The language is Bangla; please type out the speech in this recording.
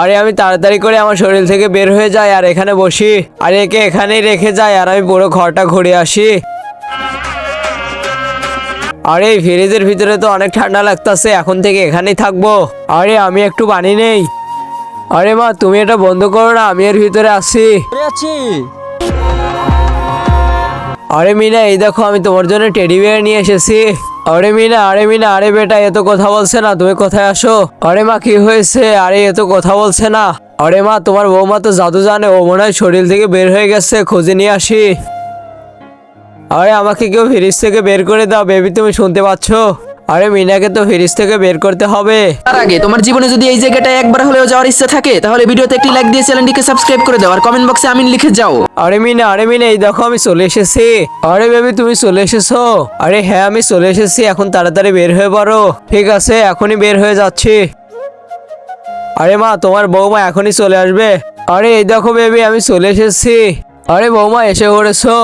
আরে আমি তাড়াতাড়ি করে আমার শরীর থেকে বের হয়ে যাই আর এখানে বসি, আর একে এখানেই রেখে যাই আর আমি পুরো ঘরটা ঘুরে আসি। আরে এই ফ্রিজের ভিতরে তো অনেক ঠান্ডা লাগতাছে, এখন থেকে এখানেই থাকবো। আরে আমি একটু পানি নেই। আরে মা তুমি এটা বন্ধ করো না, আমি এর ভিতরে আছি। আছি। আরে মিনা এই দেখো আমি তোমার জন্য টেডি বিয়ার নিয়ে এসেছি। আরে মিনা আরে বেটা এ তো কথা বলছে না, তুমি কোথায় আসো? আরে মা কি হয়েছে? আরে এ তো কথা বলছে না। আরে মা তোমার বৌমা তো জাদু জানে, ও মনে হয় শরীর থেকে বের হয়ে গেছে, খুঁজে নিয়ে আসি। আরে আমাকে কেউ ফ্রিজ থেকে বের করে দাও, বেবি তুমি শুনতে পাচ্ছো? আরে মিনাকে তো ফ্রিজ থেকে বের করতে হবে। তার আগে তোমার জীবনে যদি এই জায়গাটায় একবার হলেও যাওয়ার ইচ্ছা থাকে তাহলে ভিডিওতে একটি লাইক দিয়ে চ্যানেলটিকে সাবস্ক্রাইব করে দাও আর কমেন্ট বক্সে আমিন লিখে যাও। আরে মিনা এই দেখো আমি চলে এসেছি। আরে বেবি তুমি চলে এসেছো? আরে হ্যাঁ আমি চলে এসেছি, এখন তাড়াতাড়ি বের হয়ে পড়ো। ঠিক আছে এখনই বের হয়ে যাচ্ছি। আরে মা তোমার বৌমা এখনই চলে আসবে। আরে এই দেখো বেবি আমি চলে এসেছি। আরে বৌমা এসে পড়েছো?